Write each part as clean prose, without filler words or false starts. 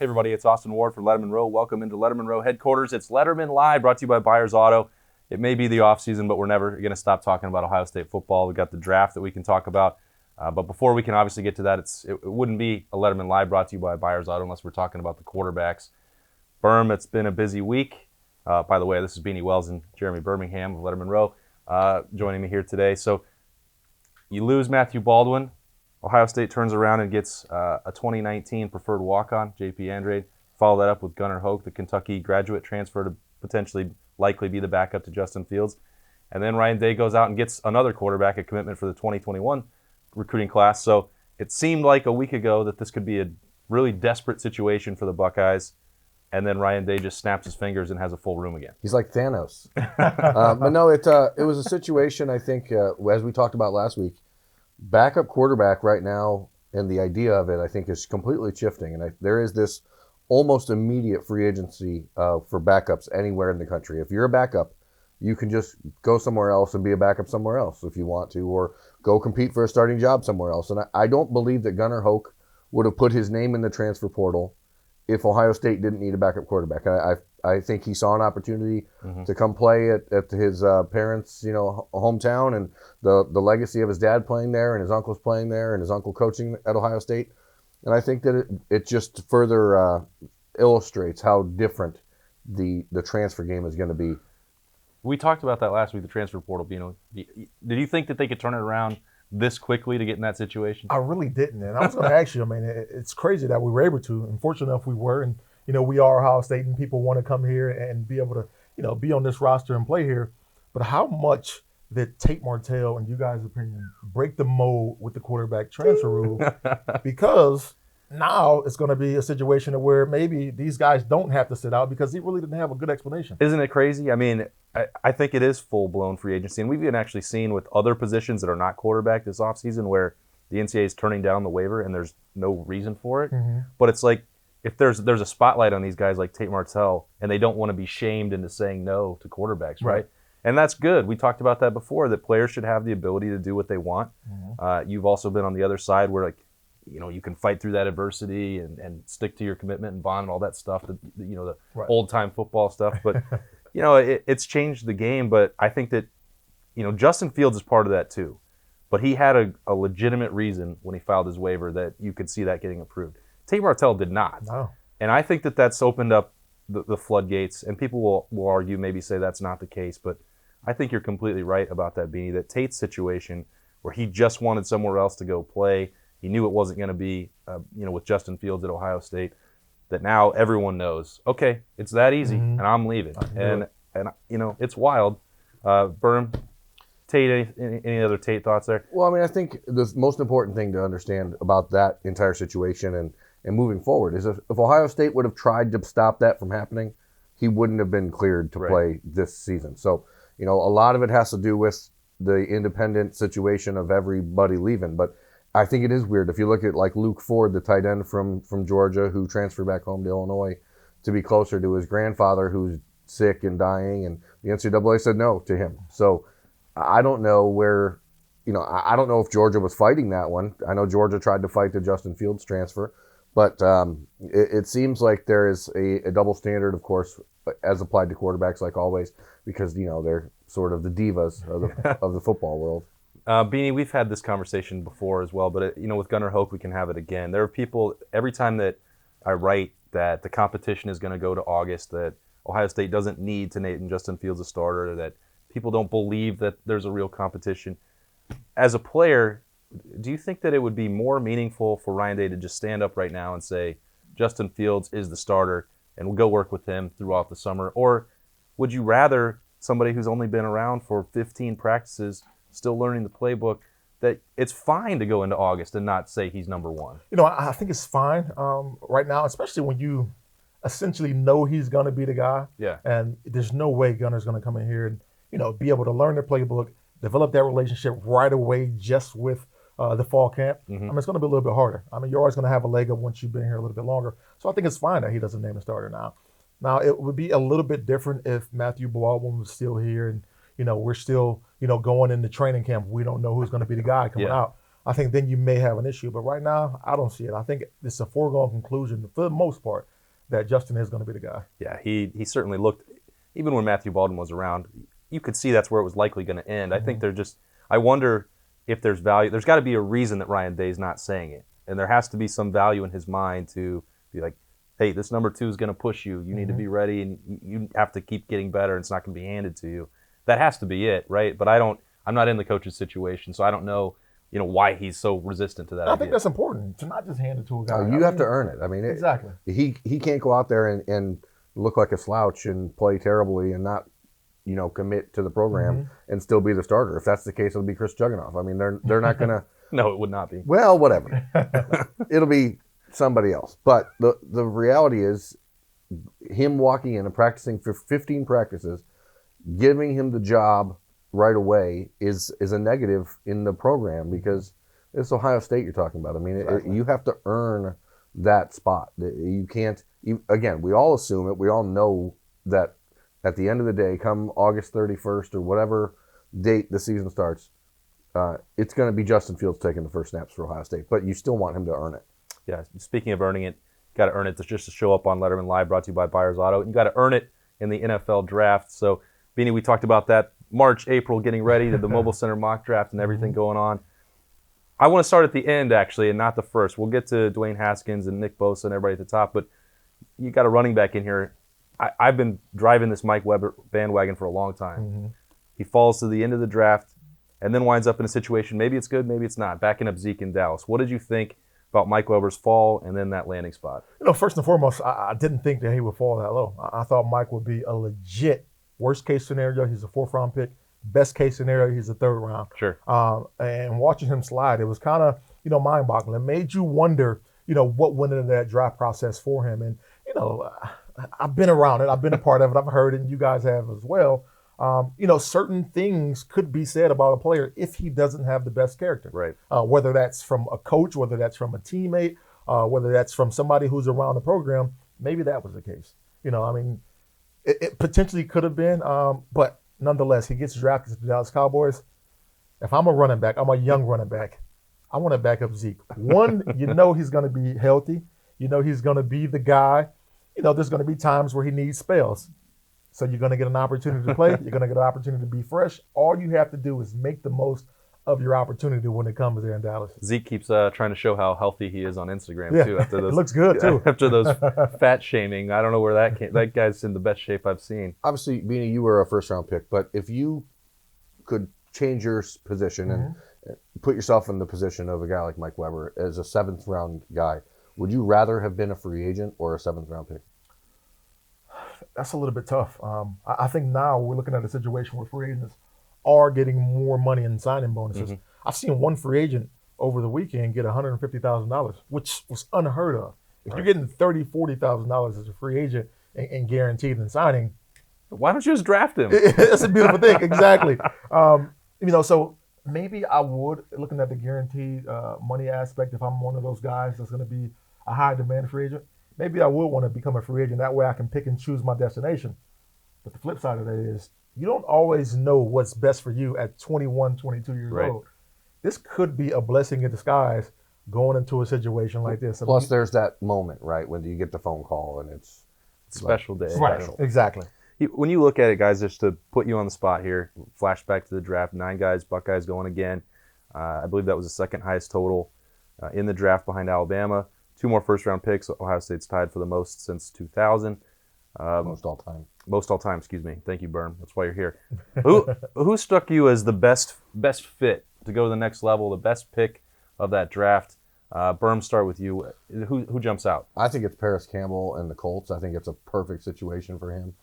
Hey everybody, it's Austin Ward for Lettermen Row. Welcome into Lettermen Row headquarters. It's Lettermen Live, brought to you by Byers Auto. It may be the off season, but we're never going to stop talking about Ohio State football. We've got the draft that we can talk about. But before we can obviously get to that, it wouldn't be a Lettermen Live brought to you by Byers Auto unless we're talking about the quarterbacks. Berm, it's been a busy week. By the way, this is Beanie Wells and Jeremy Birmingham of Lettermen Row joining me here today. So you lose Matthew Baldwin. Ohio State turns around and gets a 2019 preferred walk-on, J.P. Andrade. Follow that up with Gunnar Hoke, the Kentucky graduate transfer to potentially likely be the backup to Justin Fields. And then Ryan Day goes out and gets another quarterback, a commitment for the 2021 recruiting class. So it seemed like a week ago that this could be a really desperate situation for the Buckeyes. And then Ryan Day just snaps his fingers and has a full room again. He's like Thanos. But no, it was a situation, I think, as we talked about last week, backup quarterback right now, and the idea of it, I think, is completely shifting. And there is this almost immediate free agency for backups anywhere in the country. If you're a backup, you can just go somewhere else and be a backup somewhere else if you want to, or go compete for a starting job somewhere else. And I don't believe that Gunnar Hoke would have put his name in the transfer portal if Ohio State didn't need a backup quarterback. I think he saw an opportunity to come play at his parents' hometown, and the legacy of his dad playing there and his uncles playing there and his uncle coaching at Ohio State. And I think that it just further illustrates how different the transfer game is going to be. We talked about that last week, the transfer portal. Did you think that they could turn it around this quickly to get in that situation? I really didn't, and I was going to ask you. I mean, it's crazy that we were able to. And fortunate enough, we were, and we are Ohio State, and people want to come here and be able to, be on this roster and play here. But how much did Tate Martell, in you guys' opinion, break the mold with the quarterback transfer rule? Because now it's going to be a situation where maybe these guys don't have to sit out because he really didn't have a good explanation. Isn't it crazy? I mean, I think it is full-blown free agency. And we've even actually seen with other positions that are not quarterback this offseason where the NCAA is turning down the waiver and there's no reason for it. But it's like if there's a spotlight on these guys like Tate Martell and they don't want to be shamed into saying no to quarterbacks, right? And that's good. We talked about that before, that players should have the ability to do what they want. You've also been on the other side where, you can fight through that adversity and stick to your commitment and bond and all that stuff, the old-time football stuff. But, it's changed the game. But I think that, Justin Fields is part of that too. But he had a legitimate reason when he filed his waiver that you could see that getting approved. Tate Martell did not. No. And I think that that's opened up the floodgates. And people will argue, maybe say that's not the case. But I think you're completely right about that, Beanie, that Tate's situation where he just wanted somewhere else to go play. He knew it wasn't going to be, with Justin Fields at Ohio State, that now everyone knows, okay, it's that easy, and I'm leaving. And it's wild. Berm, Tate, any other Tate thoughts there? Well, I mean, I think the most important thing to understand about that entire situation and moving forward is if Ohio State would have tried to stop that from happening, he wouldn't have been cleared to play this season. So, a lot of it has to do with the independent situation of everybody leaving. But I think it is weird. If you look at like Luke Ford, the tight end from Georgia who transferred back home to Illinois to be closer to his grandfather who's sick and dying, and the NCAA said no to him. So I don't know where, I don't know if Georgia was fighting that one. I know Georgia tried to fight the Justin Fields transfer, but it seems like there is a double standard, of course, as applied to quarterbacks like always, because, they're sort of the divas of the football world. Beanie, we've had this conversation before as well, but with Gunnar Hoke, we can have it again. There are people, every time that I write that the competition is going to go to August, that Ohio State doesn't need to name Justin Fields a starter, that people don't believe that there's a real competition. As a player, do you think that it would be more meaningful for Ryan Day to just stand up right now and say, Justin Fields is the starter, and we'll go work with him throughout the summer? Or would you rather somebody who's only been around for 15 practices, still learning the playbook, that it's fine to go into August and not say he's number one? I think it's fine right now, especially when you essentially know he's going to be the guy. Yeah. And there's no way Gunner's going to come in here and, be able to learn the playbook, develop that relationship right away just with the fall camp. I mean, it's going to be a little bit harder. I mean, you're always going to have a leg up once you've been here a little bit longer. So I think it's fine that he doesn't name a starter now. Now, it would be a little bit different if Matthew Baldwin was still here and, we're still, going into training camp. We don't know who's going to be the guy coming out. I think then you may have an issue. But right now, I don't see it. I think it's a foregone conclusion for the most part that Justin is going to be the guy. Yeah, he certainly looked, even when Matthew Baldwin was around, you could see that's where it was likely going to end. I think I wonder if there's value. There's got to be a reason that Ryan Day's not saying it. And there has to be some value in his mind to be like, hey, this number 2 is going to push you. You need to be ready, and you have to keep getting better, and it's not going to be handed to you. That has to be it, right? But I'm not in the coach's situation, so I don't know, why he's so resistant to that idea. I think that's important, to not just hand it to a guy. You have to earn it. I mean, exactly. He can't go out there and look like a slouch and play terribly and not, commit to the program and still be the starter. If that's the case, it'll be Chris Jugganoff. I mean, they're not going to. No, it would not be. Well, whatever. It'll be somebody else. But the reality is, him walking in and practicing for 15 practices, giving him the job right away is a negative in the program, because it's Ohio State you're talking about. I mean, you have to earn that spot. You can't. Again, we all assume it. We all know that at the end of the day, come August 31st or whatever date the season starts, it's going to be Justin Fields taking the first snaps for Ohio State. But you still want him to earn it. Yeah, speaking of earning it, got to earn it just to show up on Lettermen Live, brought to you by Byers Auto. And you got to earn it in the NFL draft. So, Beanie, we talked about that March, April, getting ready to the Mobile Center mock draft and everything going on. I want to start at the end, actually, and not the first. We'll get to Dwayne Haskins and Nick Bosa and everybody at the top, but you got a running back in here. I've been driving this Mike Weber bandwagon for a long time. He falls to the end of the draft and then winds up in a situation, maybe it's good, maybe it's not, backing up Zeke in Dallas. What did you think about Mike Weber's fall and then that landing spot? First and foremost, I didn't think that he would fall that low. I thought Mike would be a legit worst case scenario. He's a 4th-round pick. Best case scenario, he's a 3rd round. Sure. And watching him slide, it was kind of, mind-boggling. It made you wonder, what went into that draft process for him. And, I've been around it. I've been a part of it. I've heard it, and you guys have as well. Certain things could be said about a player if he doesn't have the best character. Right. Whether that's from a coach, whether that's from a teammate, whether that's from somebody who's around the program, maybe that was the case. It potentially could have been, but nonetheless, he gets drafted to the Dallas Cowboys. If I'm a running back, I'm a young running back, I want to back up Zeke. One, he's going to be healthy. He's going to be the guy. There's going to be times where he needs spells. So you're going to get an opportunity to play. You're going to get an opportunity to be fresh. All you have to do is make the most of your opportunity when it comes there in Dallas. Zeke keeps trying to show how healthy he is on Instagram, too. After those, it looks good, too. After those fat shaming. I don't know where that came. That guy's in the best shape I've seen. Obviously, Beanie, you were a 1st-round pick, but if you could change your position and put yourself in the position of a guy like Mike Weber as a 7th-round guy, would you rather have been a free agent or a 7th-round pick? That's a little bit tough. I think now we're looking at a situation where free agents are getting more money in signing bonuses. I've seen one free agent over the weekend get $150,000, which was unheard of. If you're getting $30,000, $40,000 as a free agent and guaranteed in signing, why don't you just draft him? That's a beautiful thing. Exactly. So maybe I would, looking at the guaranteed money aspect, if I'm one of those guys that's going to be a high demand free agent, maybe I would want to become a free agent. That way I can pick and choose my destination. But the flip side of that is you don't always know what's best for you at 21, 22 years old. This could be a blessing in disguise going into a situation like this. Plus, there's that moment, right, when you get the phone call and it's special day. Right, exactly. When you look at it, guys, just to put you on the spot here, flashback to the draft, 9 guys, Buckeyes going again. I believe that was the 2nd highest total in the draft behind Alabama. 2 more 1st-round picks. Ohio State's tied for the most since 2000. Most all time. Most all time, excuse me. Thank you, Berm. That's why you're here. Who struck you as the best fit to go to the next level, the best pick of that draft? Berm, start with you. Who jumps out? I think it's Paris Campbell and the Colts. I think it's a perfect situation for him.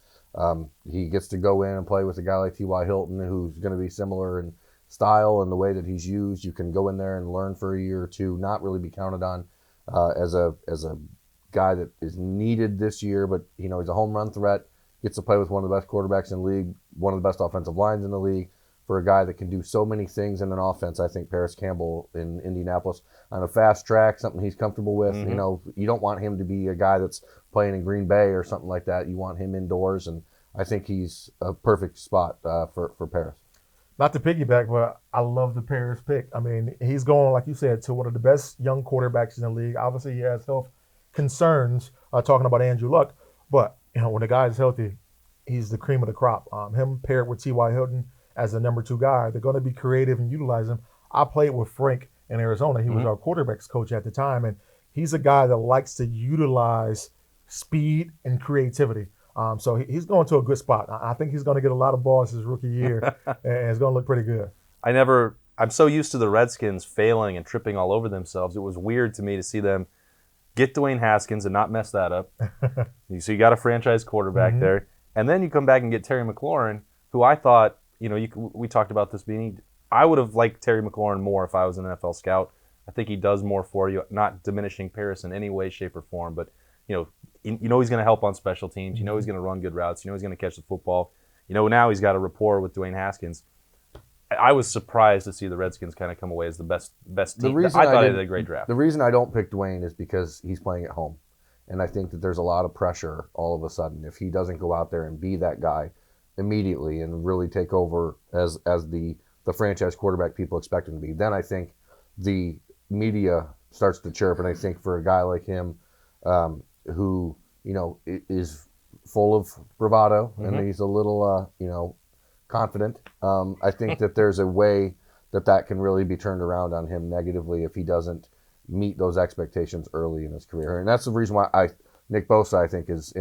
He gets to go in and play with a guy like T.Y. Hilton, who's going to be similar in style and the way that he's used. You can go in there and learn for a year or two, not really be counted on as a guy that is needed this year, but he's a home run threat, gets to play with one of the best quarterbacks in the league, one of the best offensive lines in the league. For a guy that can do so many things in an offense, I think Paris Campbell in Indianapolis on a fast track, something he's comfortable with. You don't want him to be a guy that's playing in Green Bay or something like that. You want him indoors, and I think he's a perfect spot for Paris. Not to piggyback, but I love the Paris pick. I mean, he's going, like you said, to one of the best young quarterbacks in the league. Obviously, he has health concerns, talking about Andrew Luck. But, when the guy is healthy, he's the cream of the crop. Him paired with T.Y. Hilton as the number 2 guy, they're going to be creative and utilize him. I played with Frank in Arizona. He was our quarterbacks coach at the time, and he's a guy that likes to utilize speed and creativity. So he's going to a good spot. I think he's going to get a lot of balls his rookie year, and it's going to look pretty good. I'm so used to the Redskins failing and tripping all over themselves. It was weird to me to see them get Dwayne Haskins and not mess that up. So you got a franchise quarterback there. And then you come back and get Terry McLaurin, who I thought, we talked about this being, I would have liked Terry McLaurin more if I was an NFL scout. I think he does more for you, not diminishing Paris in any way, shape, or form, but he's going to help on special teams. He's going to run good routes. He's going to catch the football. Now he's got a rapport with Dwayne Haskins. I was surprised to see the Redskins kind of come away as the best team. I thought they did a great draft. The reason I don't pick Dwayne is because he's playing at home. And I think that there's a lot of pressure all of a sudden if he doesn't go out there and be that guy immediately and really take over as the franchise quarterback people expect him to be. Then I think the media starts to chirp. And I think for a guy like him, who is full of bravado and he's a little confident. I think that there's a way that can really be turned around on him negatively if he doesn't meet those expectations early in his career. And that's the reason why Nick Bosa I think is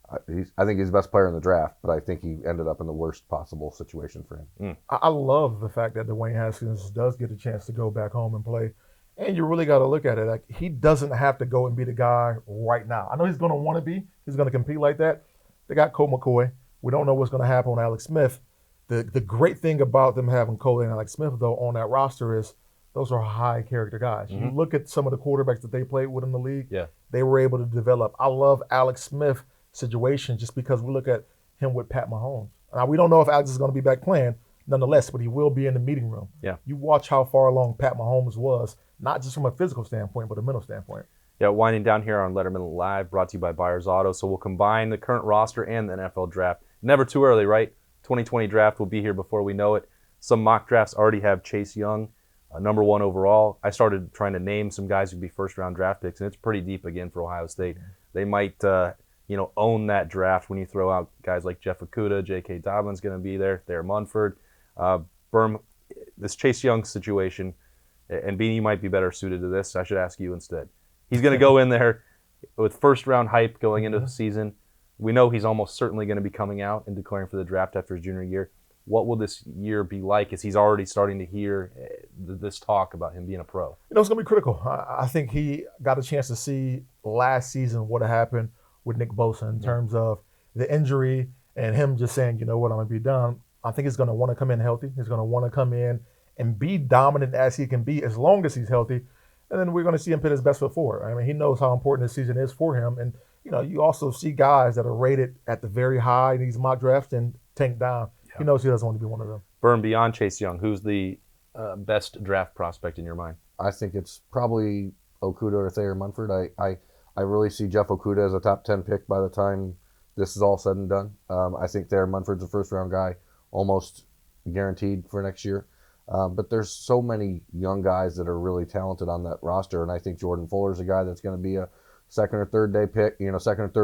I think he's the best player in the draft, but I think he ended up in the worst possible situation for him. I love the fact that Dwayne Haskins does get a chance to go back home and play. And you really got to look at it. Like, he doesn't have to go and be the guy right now. I know he's going to want to be. He's going to compete like that. They got Colt McCoy. We don't know what's going to happen with Alex Smith. The great thing about them having Colt and Alex Smith, though, on that roster is those are high-character guys. You look at some of the quarterbacks that they played with in the league, they were able to develop. I love Alex Smith's situation just because we look at him with Pat Mahomes. Now, we don't know if Alex is going to be back playing, nonetheless, but he will be in the meeting room. Yeah. You watch how far along Pat Mahomes was, not just from a physical standpoint, but a mental standpoint. Yeah, winding down here on Lettermen Live, brought to you by Byers Auto. So we'll combine the current roster and the NFL draft. Never too early, right? 2020 draft will be here before we know it. Some mock drafts already have Chase Young, number 1 overall. I started trying to name some guys who'd be first-round draft picks, and it's pretty deep again for Ohio State. They might, own that draft when you throw out guys like Jeff Okudah, J.K. Dobbins going to be there, Thayer Munford. This Chase Young situation, and Beanie might be better suited to this. I should ask you instead. He's going to go in there with first-round hype going into the season. We know he's almost certainly going to be coming out and declaring for the draft after his junior year. What will this year be like as he's already starting to hear this talk about him being a pro? It's going to be critical. I think he got a chance to see last season what happened with Nick Bosa in terms of the injury and him just saying, you know what, I'm going to be done. I think he's going to want to come in healthy. He's going to want to come in and be dominant as he can be as long as he's healthy. And then we're going to see him put his best foot forward. I mean, he knows how important this season is for him. And, you also see guys that are rated at the very high in these mock drafts and tank down. Yeah. He knows he doesn't want to be one of them. Burn, beyond Chase Young, who's the best draft prospect in your mind? I think it's probably Okudah or Thayer Munford. I really see Jeff Okudah as a top 10 pick by the time this is all said and done. I think Thayer Munford's a first-round guy, almost guaranteed for next year. But there's so many young guys that are really talented on that roster, and I think Jordan Fuller's a guy that's going to be a second or third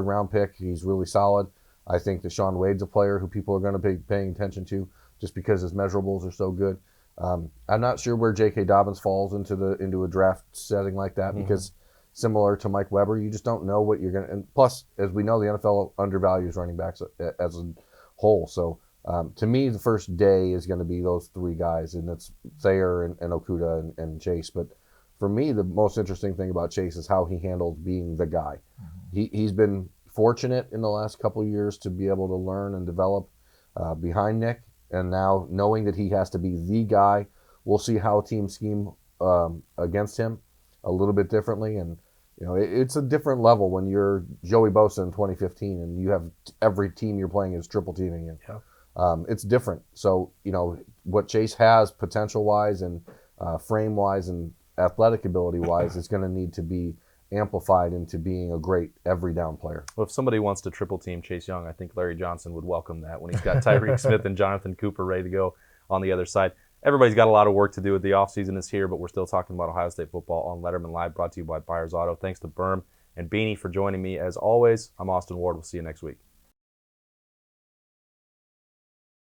round pick. He's really solid. I think that Shaun Wade's a player who people are going to be paying attention to just because his measurables are so good. I'm not sure where J.K. Dobbins falls into a draft setting like that because similar to Mike Weber, you just don't know what you're going to – and plus, as we know, the NFL undervalues running backs as a whole. So to me, the first day is going to be those 3 guys, and it's Thayer and Okudah and Chase. But for me, the most interesting thing about Chase is how he handles being the guy. He's been fortunate in the last couple of years to be able to learn and develop behind Nick, and now knowing that he has to be the guy, we'll see how teams scheme against him a little bit differently. And it's a different level when you're Joey Bosa in 2015 and you have every team you're playing is triple teaming you. Yeah. It's different. So what Chase has potential-wise and frame-wise and athletic ability-wise is going to need to be amplified into being a great every down player. Well, if somebody wants to triple team Chase Young, I think Larry Johnson would welcome that when he's got Tyreek Smith and Jonathan Cooper ready to go on the other side. Everybody's got a lot of work to do. The offseason is here, but we're still talking about Ohio State football on Lettermen Live, brought to you by Byers Auto. Thanks to Berm and Beanie for joining me. As always, I'm Austin Ward. We'll see you next week.